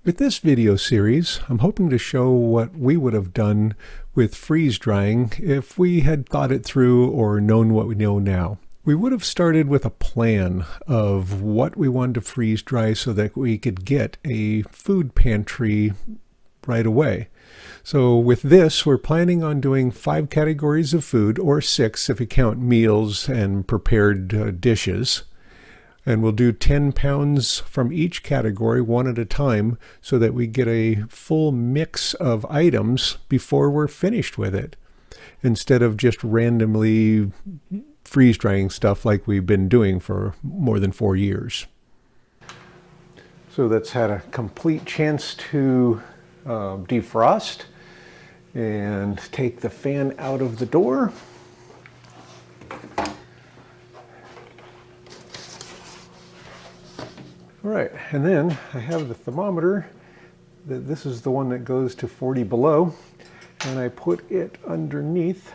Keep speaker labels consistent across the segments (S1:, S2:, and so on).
S1: With this video series, I'm hoping to show what we would have done with freeze drying if we had thought it through or known what we know now. We would have started with a plan of what we wanted to freeze dry so that we could get a food pantry right away. So with this, we're planning on doing 5 categories of food, or 6 if you count meals and prepared dishes. And we'll do 10 pounds from each category, one at a time, so that we get a full mix of items before we're finished with it, instead of just randomly freeze drying stuff like we've been doing for more than 4 years. So that's had a complete chance to defrost and take the fan out of the door. All right, and then I have the thermometer. This is the one that goes to 40 below, and I put it underneath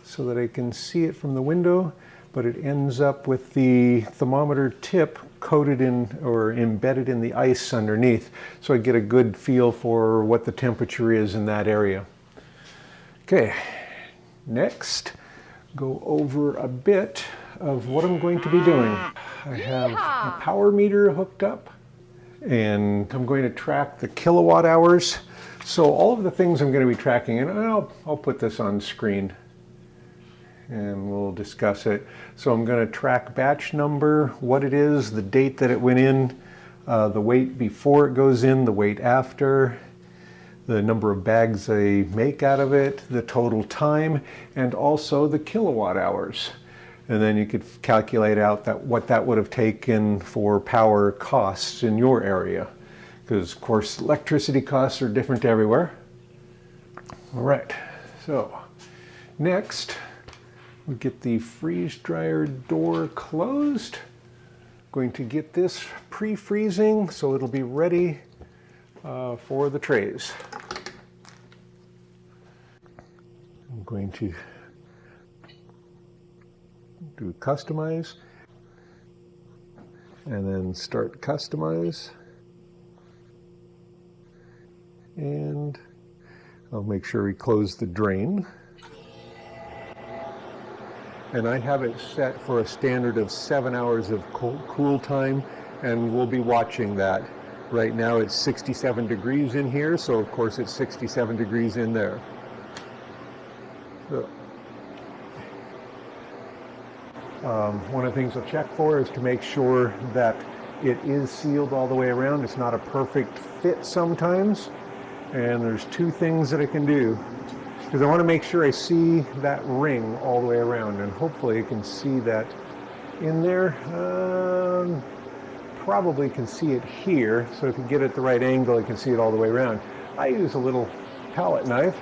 S1: so that I can see it from the window, but it ends up with the thermometer tip coated in or embedded in the ice underneath, so I get a good feel for what the temperature is in that area. Okay, next, go over a bit of what I'm going to be doing. I have a power meter hooked up, and I'm going to track the kilowatt hours. So all of the things I'm going to be tracking, and I'll put this on screen and we'll discuss it. So I'm going to track batch number, what it is, the date that it went in, the weight before it goes in, the weight after, the number of bags I make out of it, the total time, and also the kilowatt hours. And then you could calculate out what that would have taken for power costs in your area, because of course electricity costs are different everywhere. All right, so next we get the freeze dryer door closed. Going to get this pre-freezing so it'll be ready for the trays. I'm going to do customize and then start customize, and I'll make sure we close the drain, and I have it set for a standard of 7 hours of cool time, and we'll be watching that. Right now it's 67 degrees in here, so of course it's 67 degrees in there. So, one of the things I'll check for is to make sure that it is sealed all the way around. It's not a perfect fit sometimes, and there's 2 things that I can do, because I want to make sure I see that ring all the way around, and hopefully I can see that in there. Probably can see it here, so if you get it at the right angle, you can see it all the way around. I use a little palette knife,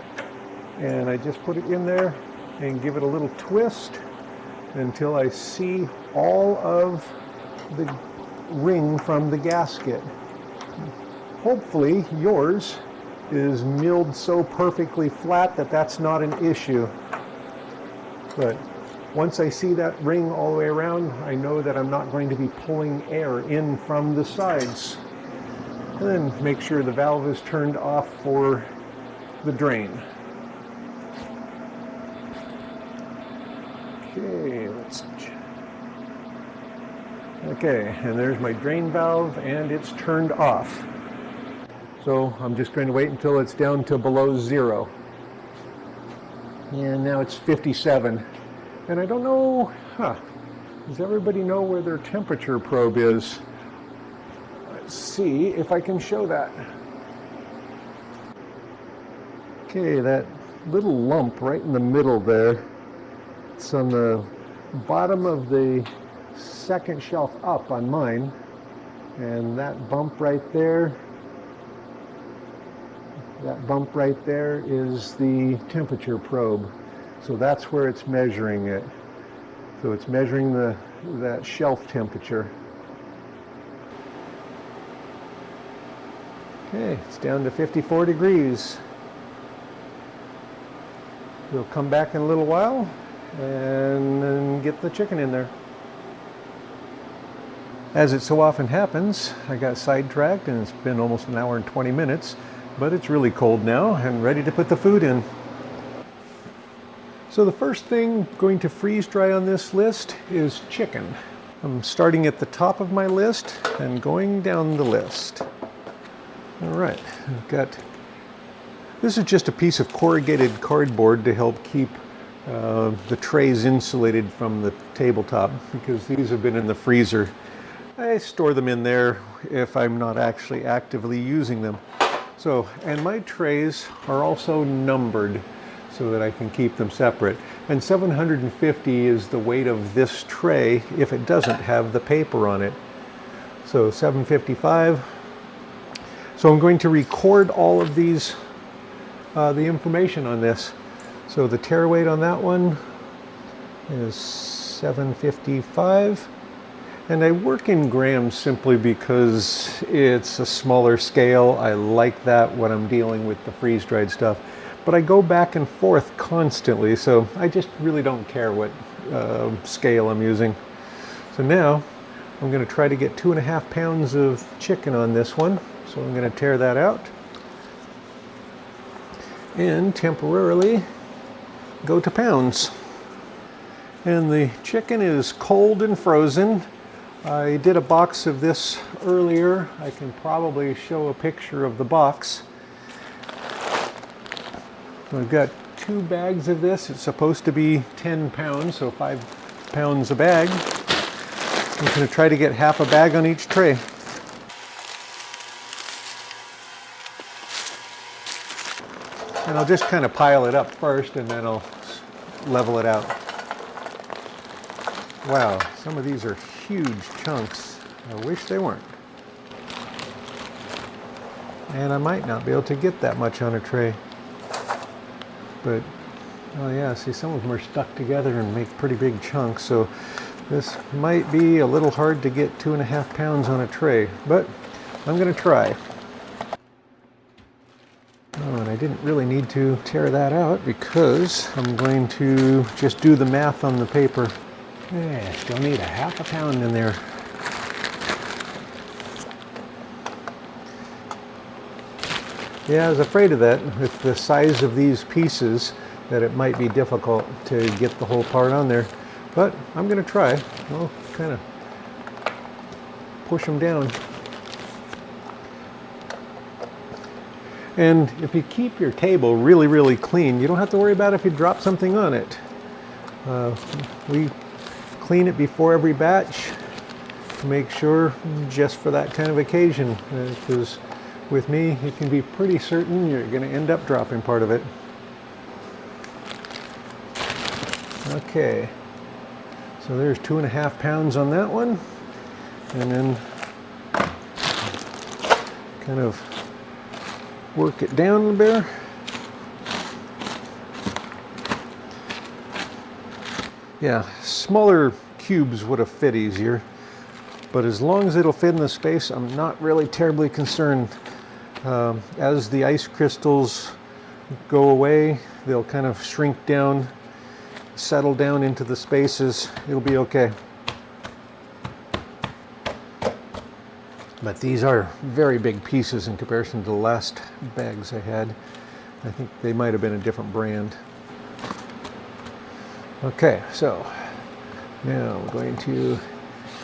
S1: and I just put it in there and give it a little twist until I see all of the ring from the gasket. Hopefully yours is milled so perfectly flat that that's not an issue. But once I see that ring all the way around, I know that I'm not going to be pulling air in from the sides. And then make sure the valve is turned off for the drain. Okay, and there's my drain valve, and it's turned off. So I'm just going to wait until it's down to below 0. And now it's 57. And I don't know, does everybody know where their temperature probe is? Let's see if I can show that. Okay, that little lump right in the middle there, it's on the bottom of the second shelf up on mine, and that bump right there is the temperature probe. So that's where it's measuring it. So it's measuring that shelf temperature. Okay, it's down to 54 degrees. We'll come back in a little while and then get the chicken in there. As it so often happens, I got sidetracked and it's been almost an hour and 20 minutes, but it's really cold now and ready to put the food in. So the first thing going to freeze dry on this list is chicken. I'm starting at the top of my list and going down the list. All right, this is just a piece of corrugated cardboard to help keep the trays insulated from the tabletop, because these have been in the freezer. I store them in there if I'm not actually actively using them. So, and my trays are also numbered so that I can keep them separate. And 750 is the weight of this tray if it doesn't have the paper on it. So 755. So I'm going to record all of these, the information on this. So the tare weight on that one is 755. And I work in grams simply because it's a smaller scale. I like that when I'm dealing with the freeze-dried stuff. But I go back and forth constantly, so I just really don't care what scale I'm using. So now I'm going to try to get 2.5 pounds of chicken on this one. So I'm going to tear that out and temporarily go to pounds. And the chicken is cold and frozen. I did a box of this earlier. I can probably show a picture of the box. I've got 2 bags of this. It's supposed to be 10 pounds, so 5 pounds a bag. I'm going to try to get half a bag on each tray. And I'll just kind of pile it up first and then I'll level it out. Wow, some of these are huge chunks. I wish they weren't. And I might not be able to get that much on a tray. But, oh yeah, see, some of them are stuck together and make pretty big chunks, so this might be a little hard to get 2.5 pounds on a tray, but I'm going to try. Oh, and I didn't really need to tear that out because I'm going to just do the math on the paper. Yeah, still need 1/2 pound in there. Yeah, I was afraid of that with the size of these pieces, that it might be difficult to get the whole part on there. But I'm going to try. I'll kind of push them down. And if you keep your table really, really clean, you don't have to worry about if you drop something on it. We clean it before every batch to make sure, just for that kind of occasion, because with me, you can be pretty certain you're going to end up dropping part of it. Okay, so there's 2.5 pounds on that one, and then kind of work it down a bit. Yeah, smaller cubes would have fit easier, but as long as it'll fit in the space, I'm not really terribly concerned. As the ice crystals go away, they'll kind of shrink down, settle down into the spaces. It'll be okay. But these are very big pieces in comparison to the last bags I had. I think they might have been a different brand. Okay, so now I'm going to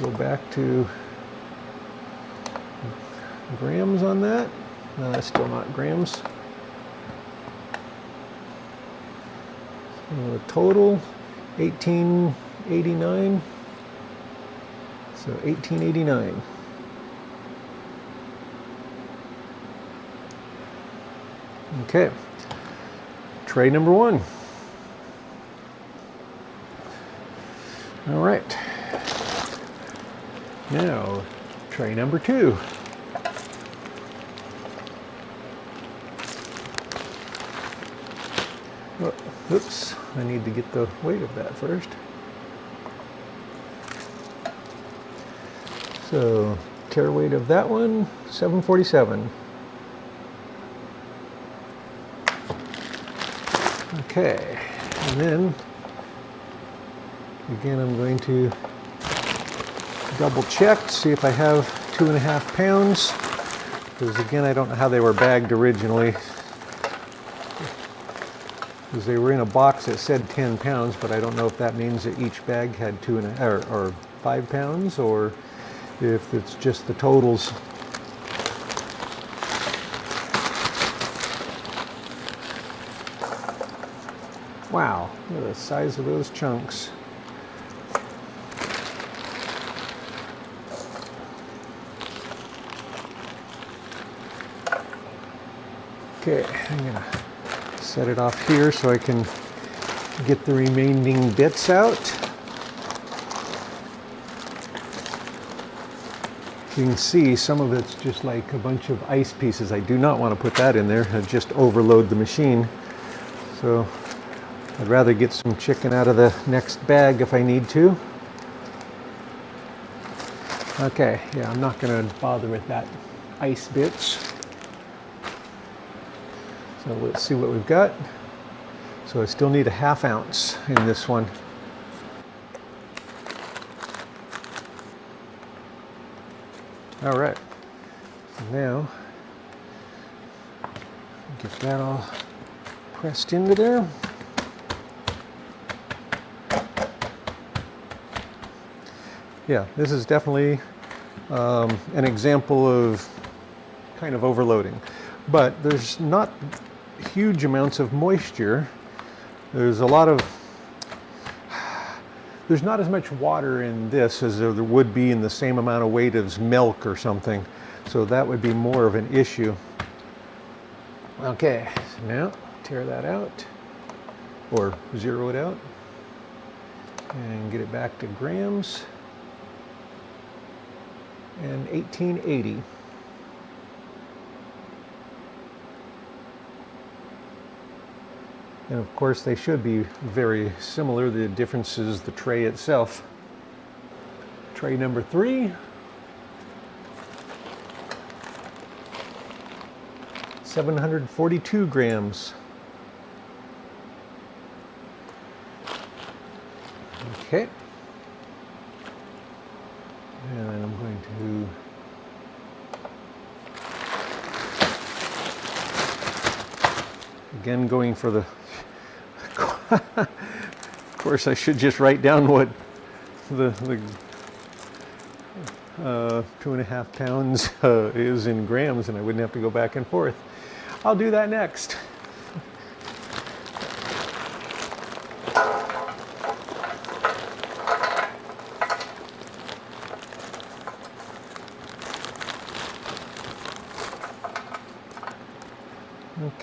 S1: go back to grams on that. No, that's still not grams. So total 1889. So 1889. Okay, tray number 1. All right, now tray number 2. Oh, oops, I need to get the weight of that first. So, tare weight of that one, 747. Okay, and then again I'm going to double check, see if I have 2.5 pounds. Because again, I don't know how they were bagged originally. Because they were in a box that said 10 pounds, but I don't know if that means that each bag had 5 pounds, or if it's just the totals. Wow, look at the size of those chunks. Okay, I'm gonna set it off here so I can get the remaining bits out. You can see some of it's just like a bunch of ice pieces. I do not want to put that in there. I'd just overload the machine. So I'd rather get some chicken out of the next bag if I need to. Okay, yeah, I'm not going to bother with that ice bits. So let's see what we've got. So I still need a 1/2 ounce in this one. All right, now get that all pressed into there. Yeah, this is definitely an example of kind of overloading, but there's not huge amounts of moisture. There's not as much water in this as there would be in the same amount of weight as milk or something. So that would be more of an issue. Okay, so now tear that out, or zero it out, and get it back to grams. And 1880. And of course they should be very similar. The difference is the tray itself. Tray number 3. 742 grams. Okay. And I'm going to, again, going for the, of course I should just write down what the 2.5 pounds is in grams, and I wouldn't have to go back and forth. I'll do that next.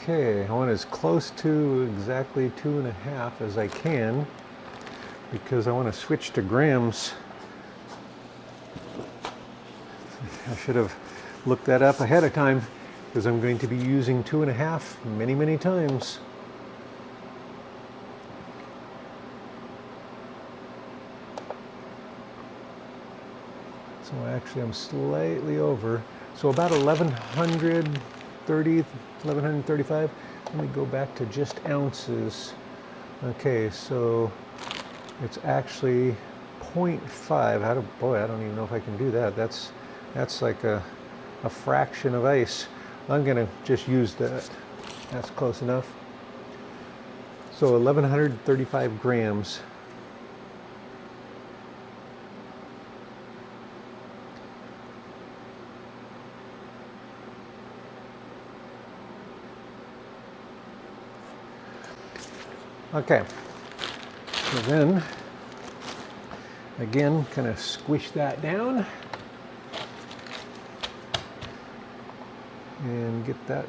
S1: Okay, I want as close to exactly 2.5 as I can, because I want to switch to grams. I should have looked that up ahead of time, because I'm going to be using 2.5 many, many times. So actually I'm slightly over. So about 1130, 1135. Let me go back to just ounces. Okay, so it's actually 0.5. Boy, I don't even know if I can do that. That's like a fraction of ice. I'm gonna just use that. That's close enough. So 1135 grams. Okay, so then, again, kind of squish that down and get that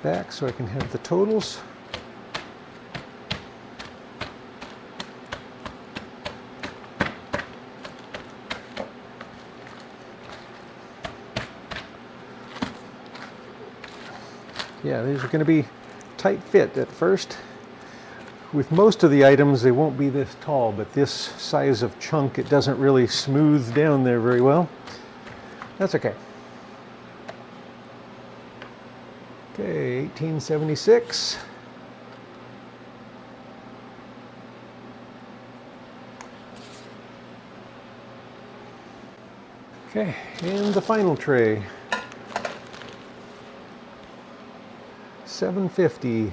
S1: back so I can have the totals. Yeah, these are going to be tight fit at first. With most of the items, they won't be this tall, but this size of chunk, it doesn't really smooth down there very well. That's okay. Okay, 1876. Okay, and the final tray. 750.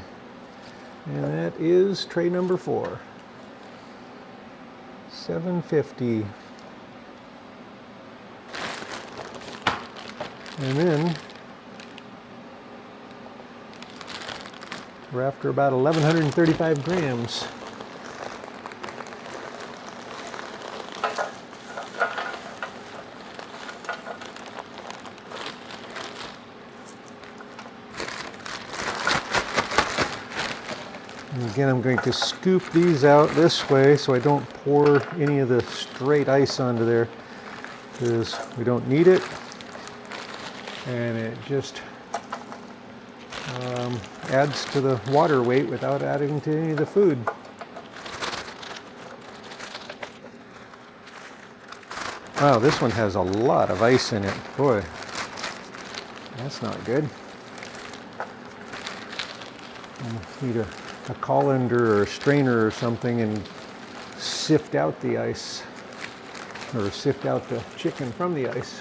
S1: And that is tray number 4. 750. And then we're after about 1,135 grams. And again, I'm going to scoop these out this way so I don't pour any of the straight ice onto there, because we don't need it, and it just adds to the water weight without adding to any of the food. Wow, this one has a lot of ice in it. Boy, that's not good. I need a colander or a strainer or something and sift out the ice, or sift out the chicken from the ice.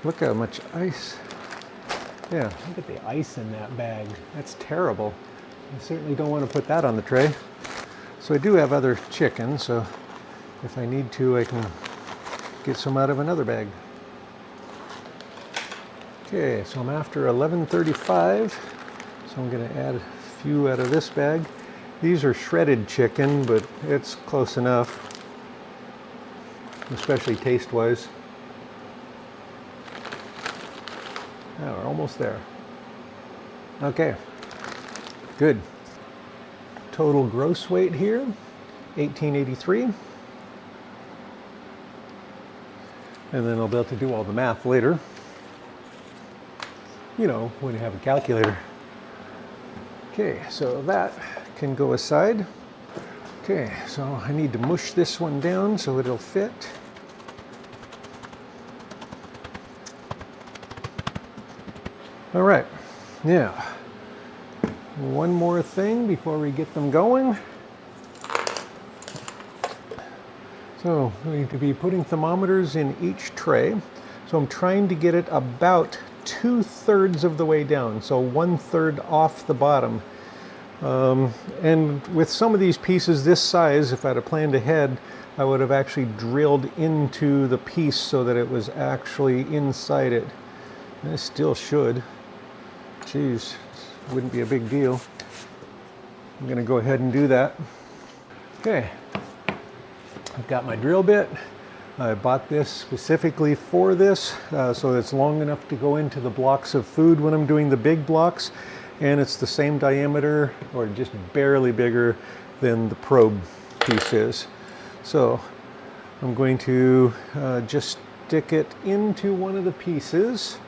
S1: Look how much ice. Yeah, look at the ice in that bag. That's terrible. I certainly don't want to put that on the tray. So I do have other chicken, so if I need to, I can get some out of another bag. Okay, so I'm after 1135, so I'm going to add a few out of this bag. These are shredded chicken, but it's close enough, especially taste-wise. Oh, we're almost there. Okay, good. Total gross weight here, 1883. And then I'll be able to do all the math later. You know, when you have a calculator. Okay, so that can go aside. Okay, so I need to mush this one down so it'll fit. All right, now, one more thing before we get them going. So I'm going to be putting thermometers in each tray. So I'm trying to get it about 2/3 of the way down, so 1/3 off the bottom. And with some of these pieces this size, if I'd have planned ahead, I would have actually drilled into the piece so that it was actually inside it. And it still should. Geez, wouldn't be a big deal. I'm going to go ahead and do that. Okay, I've got my drill bit. I bought this specifically for this, so it's long enough to go into the blocks of food when I'm doing the big blocks, and it's the same diameter, or just barely bigger than the probe piece is. So I'm going to just stick it into one of the pieces.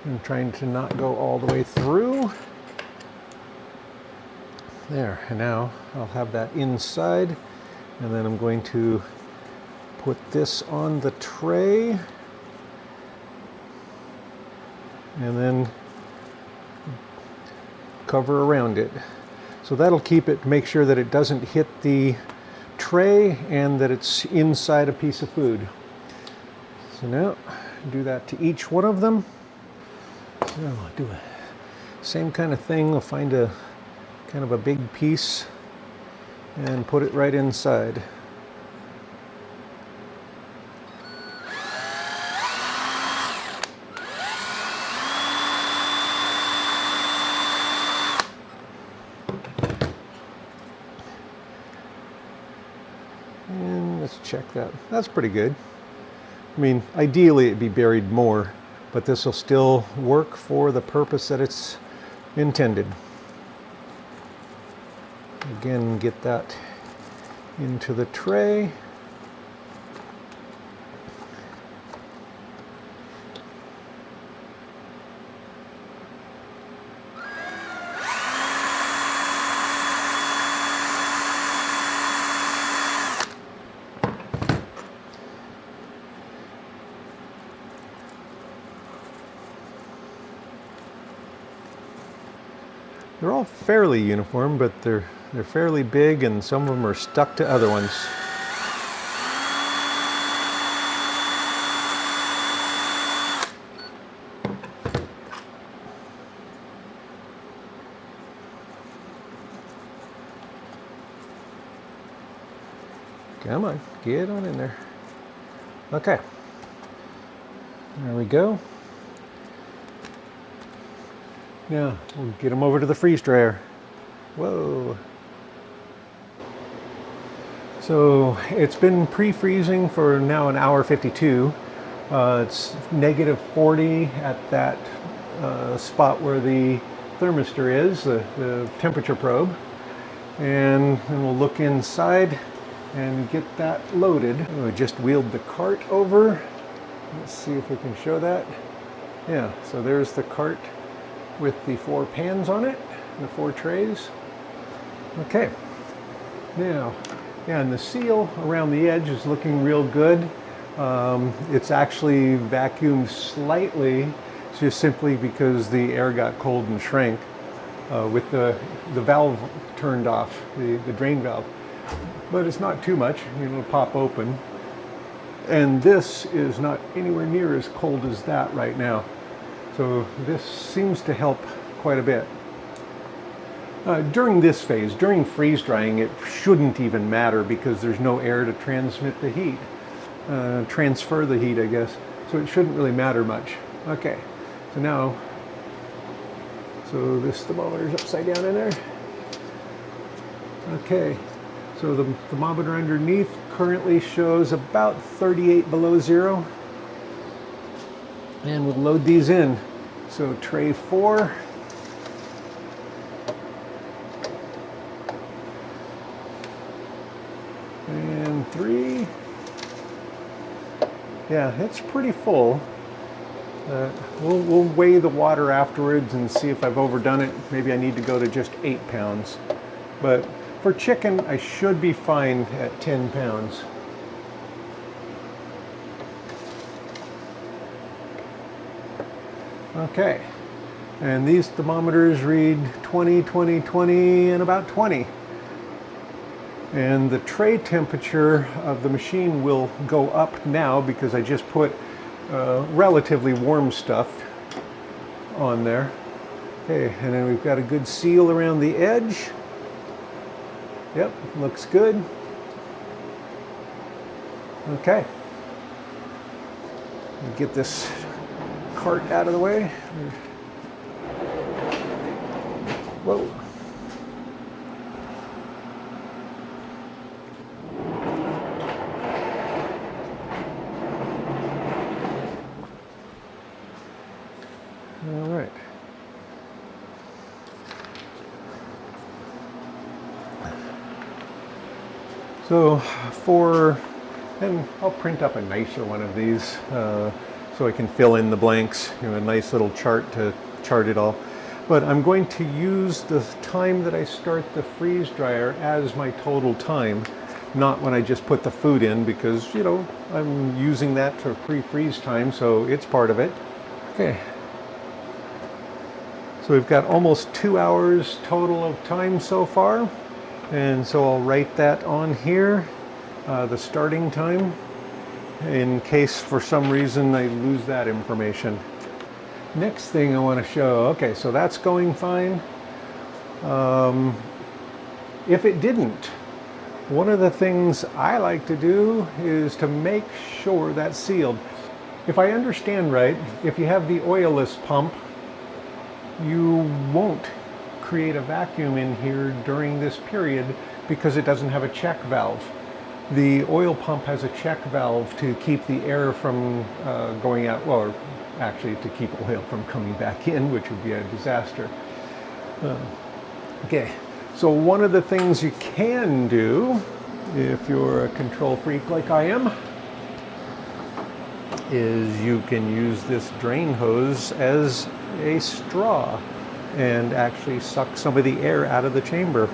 S1: I'm trying to not go all the way through. There, and now I'll have that inside, and then I'm going to put this on the tray, and then cover around it. So that'll keep it, make sure that it doesn't hit the tray and that it's inside a piece of food. So now, do that to each one of them. So I'll do the same kind of thing. I'll find a kind of a big piece and put it right inside. And let's check that. That's pretty good. I mean, ideally it'd be buried more, but this will still work for the purpose that it's intended. Again, get that into the tray. They're all fairly uniform, but they're fairly big, and some of them are stuck to other ones. Come on, get on in there. Okay, there we go. Now we'll get them over to the freeze dryer. Whoa. So it's been pre-freezing for now an hour 52. It's -40 at that spot where the thermistor is, the temperature probe. And then we'll look inside and get that loaded. We just wheeled the cart over. Let's see if we can show that. Yeah, so there's the cart with the 4 pans on it, the 4 trays. Okay, now, yeah, and the seal around the edge is looking real good. It's actually vacuumed slightly, just simply because the air got cold and shrank with the valve turned off, the drain valve. But it's not too much, it'll pop open. And this is not anywhere near as cold as that right now. So this seems to help quite a bit. During this phase, during freeze drying, it shouldn't even matter because there's no air to transmit the heat, transfer the heat, I guess. So it shouldn't really matter much. Okay, so now, so this thermometer's upside down in there. Okay, so the thermometer underneath currently shows about 38 below zero. And we'll load these in. So tray 4. And 3. Yeah, it's pretty full. We'll weigh the water afterwards and see if I've overdone it. Maybe I need to go to just 8 pounds. But for chicken, I should be fine at 10 pounds. Okay, and these thermometers read 20, 20, 20, and about 20. And the tray temperature of the machine will go up now because I just put relatively warm stuff on there. Okay, and then we've got a good seal around the edge. Yep, looks good. Okay, get this cart out of the way. Whoa. All right. So and I'll print up a nicer one of these so I can fill in the blanks, a nice little chart to chart it all. But I'm going to use the time that I start the freeze dryer as my total time, not when I just put the food in, because, I'm using that for pre-freeze time, so it's part of it. Okay. So we've got almost 2 hours total of time so far. And so I'll write that on here, the starting time, in case for some reason I lose that information. Next thing I want to show, okay, so that's going fine. If it didn't, one of the things I like to do is to make sure that's sealed. If I understand right, if you have the oilless pump, you won't create a vacuum in here during this period because it doesn't have a check valve. The oil pump has a check valve to keep the air from going out, well, actually to keep oil from coming back in, which would be a disaster. Okay, so one of the things you can do, if you're a control freak like I am, is you can use this drain hose as a straw and actually suck some of the air out of the chamber.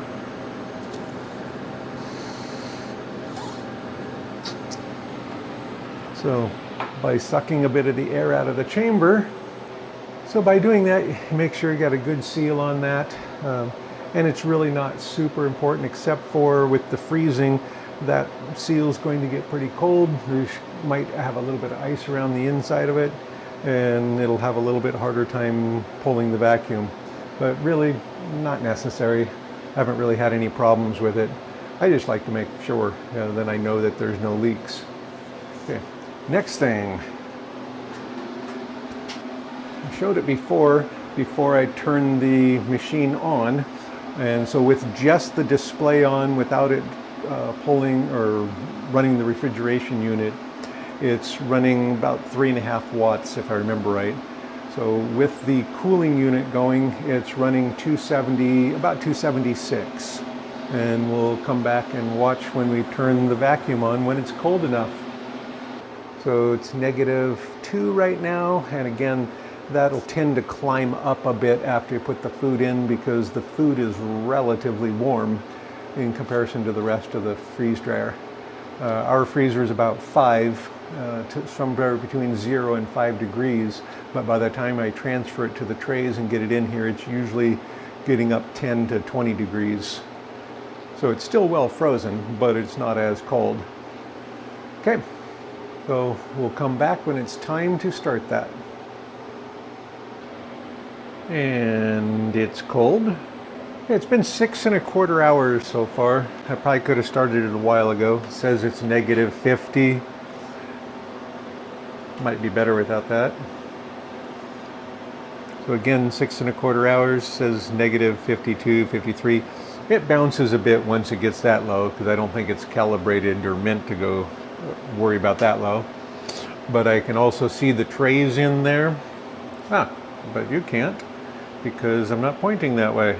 S1: So by sucking a bit of the air out of the chamber, So by doing that, you make sure you got a good seal on that. And it's really not super important, except for with the freezing, that seal's going to get pretty cold. You might have a little bit of ice around the inside of it, and it'll have a little bit harder time pulling the vacuum. But really not necessary. I haven't really had any problems with it. I just like to make sure, then I know that there's no leaks. Okay, next thing. I showed it before I turned the machine on. And so with just the display on, without it pulling or running the refrigeration unit, it's running about 3.5 watts, if I remember right. So with the cooling unit going, it's running 270, about 276. And we'll come back and watch when we turn the vacuum on when it's cold enough. So it's -2 right now, and again, that'll tend to climb up a bit after you put the food in, because the food is relatively warm in comparison to the rest of the freeze dryer. Our freezer is about 5, somewhere between 0 and 5 degrees, but by the time I transfer it to the trays and get it in here, it's usually getting up 10 to 20 degrees. So it's still well frozen, but it's not as cold. Okay, so we'll come back when it's time to start that. And it's cold. It's been 6.25 hours so far. I probably could have started it a while ago. It says it's -50. Might be better without that. So again, 6.25 hours, says -52, 53. It bounces a bit once it gets that low, because I don't think it's calibrated or meant to go worry about that low. But I can also see the trays in there. But you can't, because I'm not pointing that way.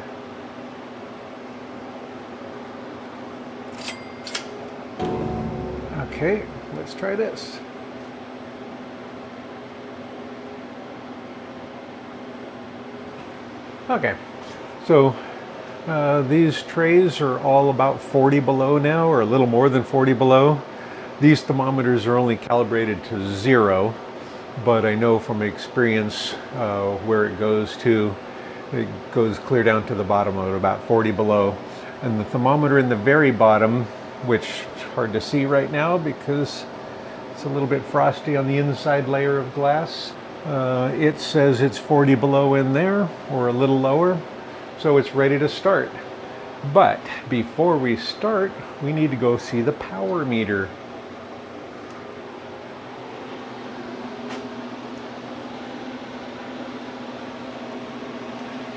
S1: Okay, let's try this. Okay, so these trays are all about 40 below now, or a little more than 40 below. These thermometers are only calibrated to 0, but I know from experience where it goes to, it goes clear down to the bottom of it, about 40 below. And the thermometer in the very bottom, which is hard to see right now because it's a little bit frosty on the inside layer of glass, it says it's 40 below in there, or a little lower, so it's ready to start. But before we start, we need to go see the power meter.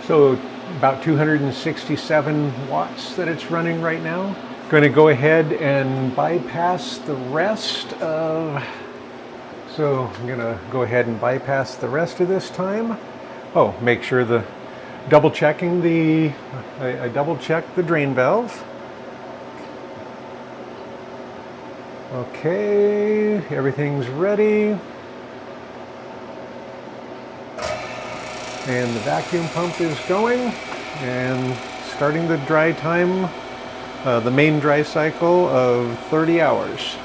S1: So about 267 watts that it's running right now. Going to go ahead and bypass the rest of, so I'm going to go ahead and bypass the rest of this time. Oh, make sure the, double checking the, I double checked the drain valve. Okay, everything's ready. And the vacuum pump is going and starting the dry time, the main dry cycle of 30 hours.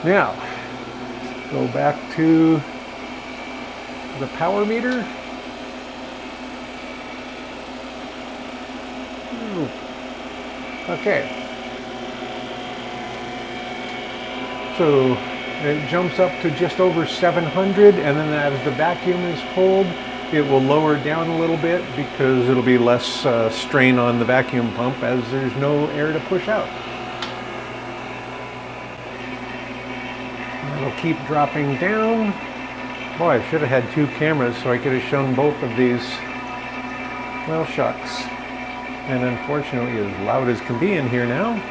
S1: Now, go back to the power meter. Okay. So it jumps up to just over 700, and then as the vacuum is pulled, it will lower down a little bit because it'll be less strain on the vacuum pump as there's no air to push out. It'll keep dropping down. Boy, I should have had 2 cameras so I could have shown both of these. Well, shucks. And unfortunately, as loud as can be in here now.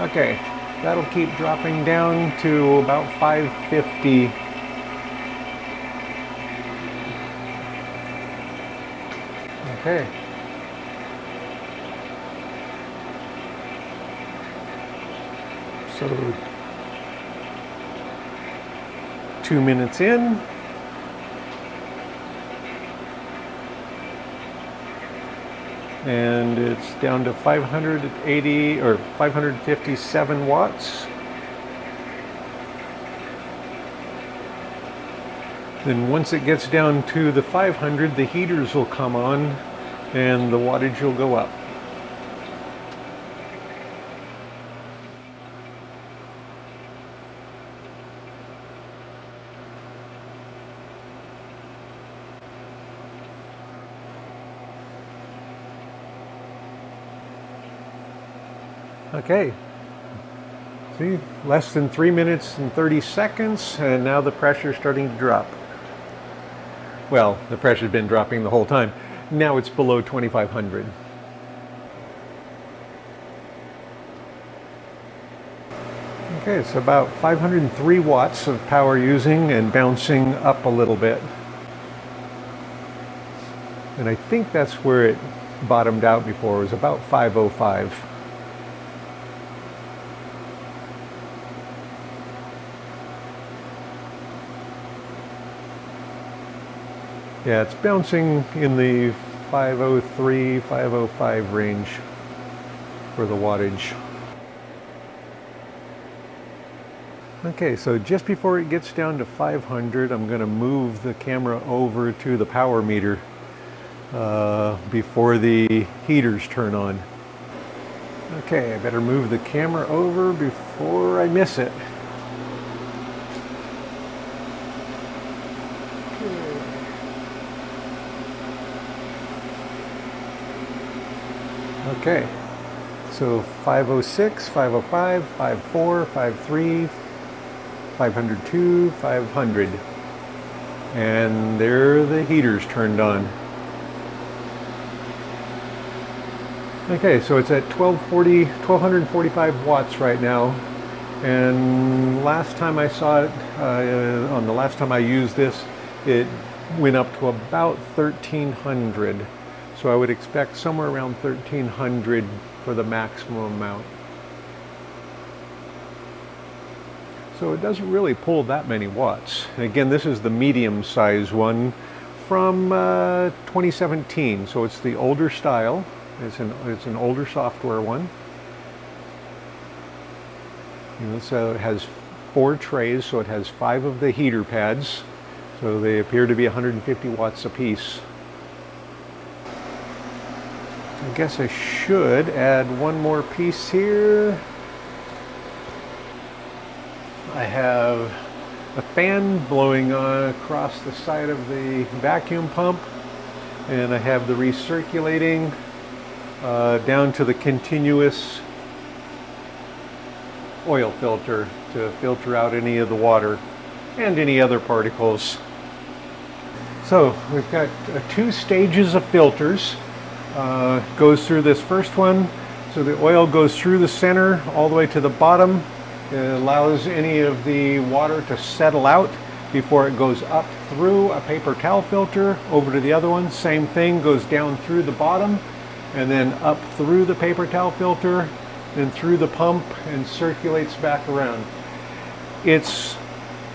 S1: Okay, that'll keep dropping down to about 550. Okay. So 2 minutes in. And it's down to 580 or 557 watts. Then once it gets down to the 500, the heaters will come on and the wattage will go up. Okay, see, less than 3 minutes and 30 seconds, and now the pressure's starting to drop. Well, the pressure's been dropping the whole time. Now it's below 2,500. Okay, it's about 503 watts of power using and bouncing up a little bit. And I think that's where it bottomed out before. It was about 505. Yeah, it's bouncing in the 503, 505 range for the wattage. Okay, so just before it gets down to 500, I'm going to move the camera over to the power meter before the heaters turn on. Okay, I better move the camera over before I miss it. Okay, so 506, 505, 54, 53, 502, 500. And there the heaters turned on. Okay, so it's at 1245 watts right now. And last time I saw it, on the last time I used this, it went up to about 1300. So I would expect somewhere around 1300 for the maximum amount. So it doesn't really pull that many watts. And again, this is the medium size one from 2017. So it's the older style. It's an older software one. So it has 4 trays, so it has 5 of the heater pads. So they appear to be 150 watts apiece. I guess I should add one more piece here. I have a fan blowing across the side of the vacuum pump, and I have the recirculating down to the continuous oil filter to filter out any of the water and any other particles. So we've got 2 stages of filters. Goes through this first one, so the oil goes through the center all the way to the bottom. It allows any of the water to settle out before it goes up through a paper towel filter over to the other one. Same thing, goes down through the bottom and then up through the paper towel filter and through the pump and circulates back around.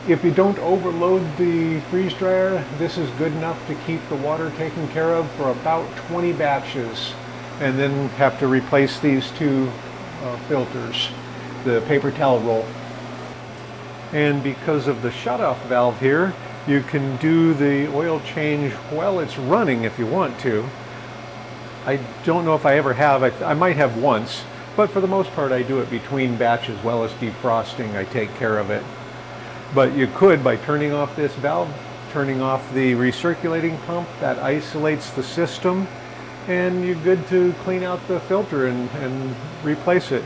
S1: If you don't overload the freeze dryer, this is good enough to keep the water taken care of for about 20 batches, and then have to replace these 2 filters, the paper towel roll. And because of the shutoff valve here, you can do the oil change while it's running if you want to. I don't know if I ever have. I might have once, but for the most part I do it between batches while it's defrosting. I take care of it. But you could, by turning off this valve, turning off the recirculating pump, that isolates the system, and you're good to clean out the filter and replace it.